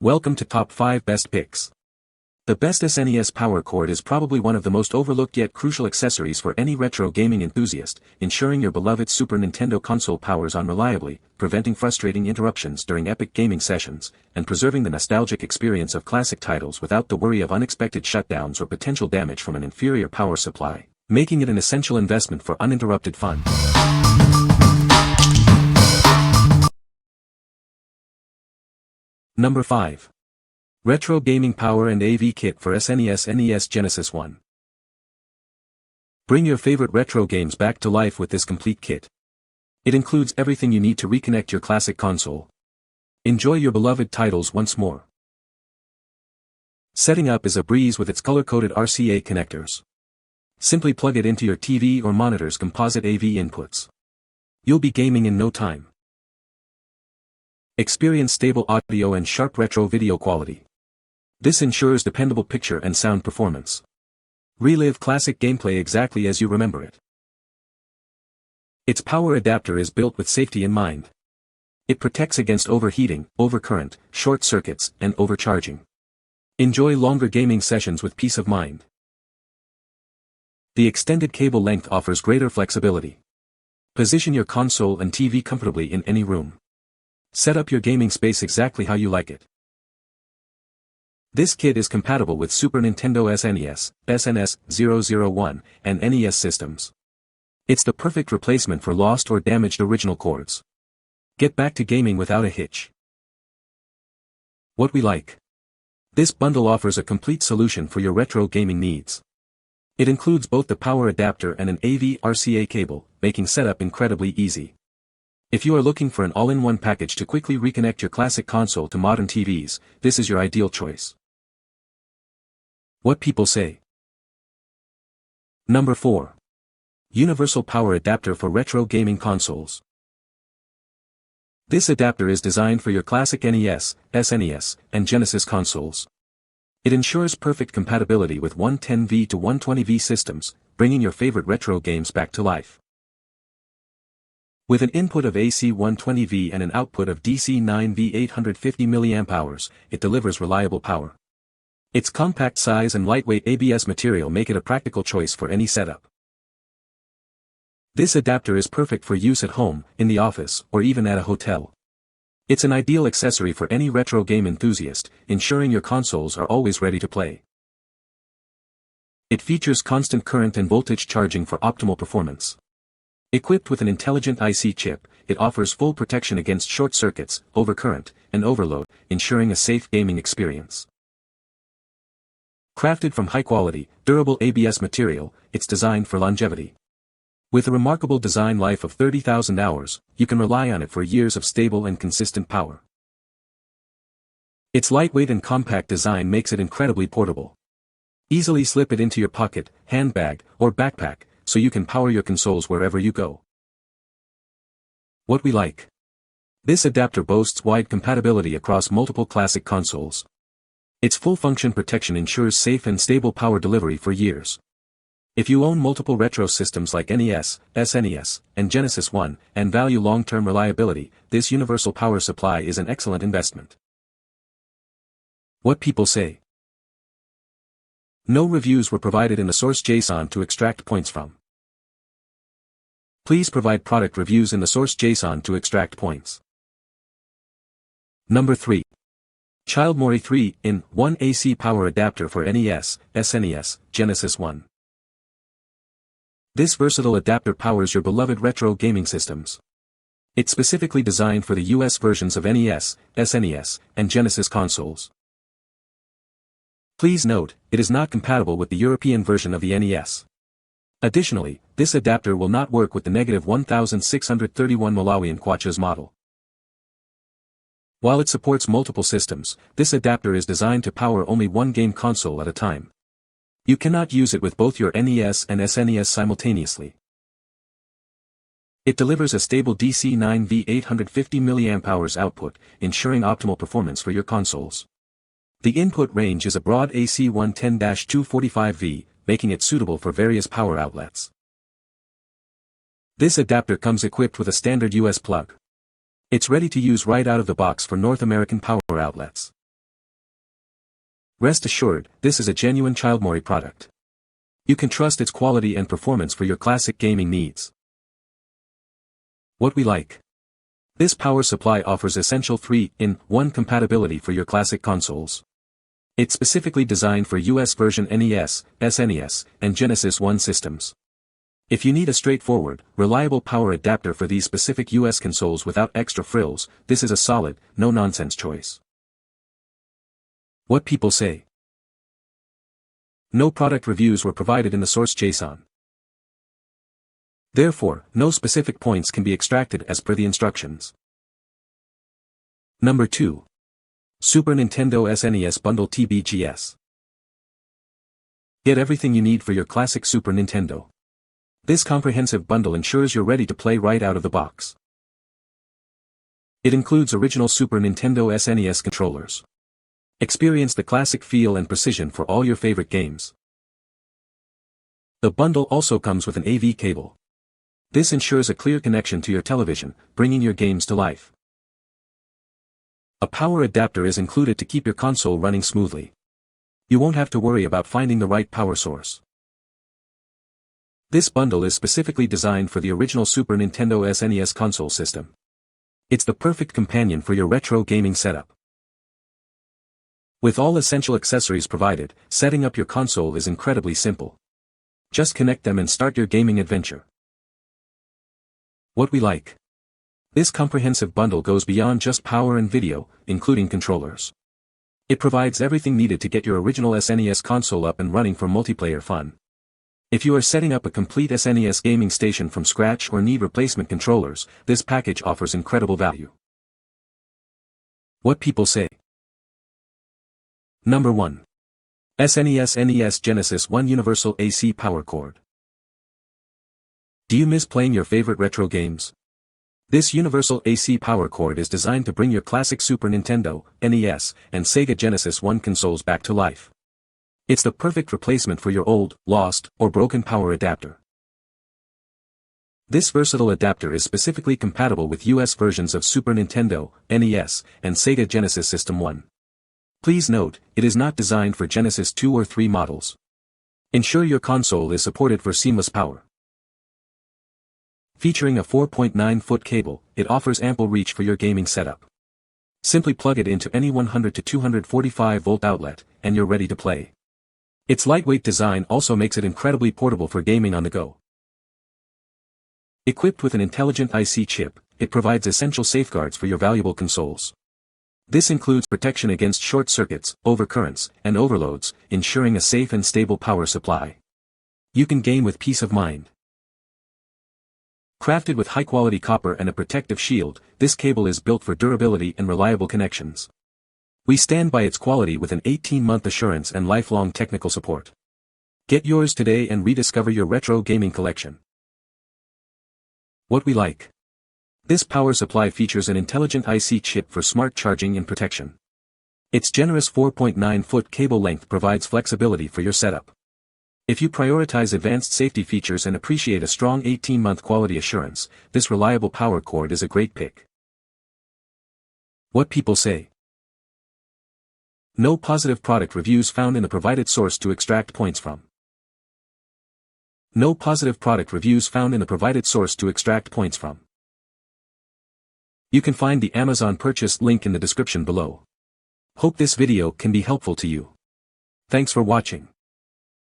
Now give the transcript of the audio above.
Welcome to Top 5 Best Picks. The best SNES Power Cord is probably one of the most overlooked yet crucial accessories for any retro gaming enthusiast, ensuring your beloved Super Nintendo console powers on reliably, preventing frustrating interruptions during epic gaming sessions, and preserving the nostalgic experience of classic titles without the worry of unexpected shutdowns or potential damage from an inferior power supply, making it an essential investment for uninterrupted fun. Number 5. Retro Gaming Power and AV Kit for SNES NES Genesis 1. Bring your favorite retro games back to life with this complete kit. It includes everything you need to reconnect your classic console. Enjoy your beloved titles once more. Setting up is a breeze with its color-coded RCA connectors. Simply plug it into your TV or monitor's composite AV inputs. You'll be gaming in no time. Experience stable audio and sharp retro video quality. This ensures dependable picture and sound performance. Relive classic gameplay exactly as you remember it. Its power adapter is built with safety in mind. It protects against overheating, overcurrent, short circuits, and overcharging. Enjoy longer gaming sessions with peace of mind. The extended cable length offers greater flexibility. Position your console and TV comfortably in any room. Set up your gaming space exactly how you like it. This kit is compatible with Super Nintendo SNES, SNES 001, and NES systems. It's the perfect replacement for lost or damaged original cords. Get back to gaming without a hitch. What we like. This bundle offers a complete solution for your retro gaming needs. It includes both the power adapter and an AV RCA cable, making setup incredibly easy. If you are looking for an all-in-one package to quickly reconnect your classic console to modern TVs, this is your ideal choice. What people say. Number 4. Universal Power Adapter for Retro Gaming Consoles. This adapter is designed for your classic NES, SNES, and Genesis consoles. It ensures perfect compatibility with 110V to 120V systems, bringing your favorite retro games back to life. With an input of AC 120V and an output of DC 9V 850 mAh, it delivers reliable power. Its compact size and lightweight ABS material make it a practical choice for any setup. This adapter is perfect for use at home, in the office, or even at a hotel. It's an ideal accessory for any retro game enthusiast, ensuring your consoles are always ready to play. It features constant current and voltage charging for optimal performance. Equipped with an intelligent IC chip, it offers full protection against short circuits, overcurrent, and overload, ensuring a safe gaming experience. Crafted from high-quality, durable ABS material, it's designed for longevity. With a remarkable design life of 30,000 hours, you can rely on it for years of stable and consistent power. Its lightweight and compact design makes it incredibly portable. Easily slip it into your pocket, handbag, or backpack, so you can power your consoles wherever you go. What we like. This adapter boasts wide compatibility across multiple classic consoles. Its full-function protection ensures safe and stable power delivery for years. If you own multiple retro systems like NES, SNES, and Genesis 1, and value long-term reliability, this universal power supply is an excellent investment. What people say. No reviews were provided in the source JSON to extract points from. Please provide product reviews in the source JSON to extract points. Number 3. CHILDMORY 3-in-1 AC Power Adapter for NES, SNES, Genesis 1. This versatile adapter powers your beloved retro gaming systems. It's specifically designed for the US versions of NES, SNES, and Genesis consoles. Please note, it is not compatible with the European version of the NES. Additionally, this adapter will not work with the -1631 Malawian Kwacha's model. While it supports multiple systems, this adapter is designed to power only one game console at a time. You cannot use it with both your NES and SNES simultaneously. It delivers a stable DC 9V 850 mAh output, ensuring optimal performance for your consoles. The input range is a broad AC 110-245V, making it suitable for various power outlets. This adapter comes equipped with a standard US plug. It's ready to use right out of the box for North American power outlets. Rest assured, this is a genuine CHILDMORY product. You can trust its quality and performance for your classic gaming needs. What we like. This power supply offers essential 3-in-1 compatibility for your classic consoles. It's specifically designed for US version NES, SNES, and Genesis 1 systems. If you need a straightforward, reliable power adapter for these specific US consoles without extra frills, this is a solid, no-nonsense choice. What people say. No product reviews were provided in the source JSON. Therefore, no specific points can be extracted as per the instructions. Number 2. Super Nintendo SNES Bundle TBGS. Get everything you need for your classic Super Nintendo. This comprehensive bundle ensures you're ready to play right out of the box. It includes original Super Nintendo SNES controllers. Experience the classic feel and precision for all your favorite games. The bundle also comes with an AV cable. This ensures a clear connection to your television, bringing your games to life. A power adapter is included to keep your console running smoothly. You won't have to worry about finding the right power source. This bundle is specifically designed for the original Super Nintendo SNES console system. It's the perfect companion for your retro gaming setup. With all essential accessories provided, setting up your console is incredibly simple. Just connect them and start your gaming adventure. What we like. This comprehensive bundle goes beyond just power and video, including controllers. It provides everything needed to get your original SNES console up and running for multiplayer fun. If you are setting up a complete SNES gaming station from scratch or need replacement controllers, this package offers incredible value. What people say. Number 1. SNES NES Genesis 1 Universal AC Power Cord. Do you miss playing your favorite retro games? This universal AC power cord is designed to bring your classic Super Nintendo, NES, and Sega Genesis 1 consoles back to life. It's the perfect replacement for your old, lost, or broken power adapter. This versatile adapter is specifically compatible with US versions of Super Nintendo, NES, and Sega Genesis System 1. Please note, it is not designed for Genesis 2 or 3 models. Ensure your console is supported for seamless power. Featuring a 4.9-foot cable, it offers ample reach for your gaming setup. Simply plug it into any 100 to 245-volt outlet, and you're ready to play. Its lightweight design also makes it incredibly portable for gaming on the go. Equipped with an intelligent IC chip, it provides essential safeguards for your valuable consoles. This includes protection against short circuits, overcurrents, and overloads, ensuring a safe and stable power supply. You can game with peace of mind. Crafted with high-quality copper and a protective shield, this cable is built for durability and reliable connections. We stand by its quality with an 18-month assurance and lifelong technical support. Get yours today and rediscover your retro gaming collection. What we like. This power supply features an intelligent IC chip for smart charging and protection. Its generous 4.9-foot cable length provides flexibility for your setup. If you prioritize advanced safety features and appreciate a strong 18-month quality assurance, this reliable power cord is a great pick. What people say. No positive product reviews found in the provided source to extract points from. No positive product reviews found in the provided source to extract points from. You can find the Amazon purchase link in the description below. Hope this video can be helpful to you. Thanks for watching.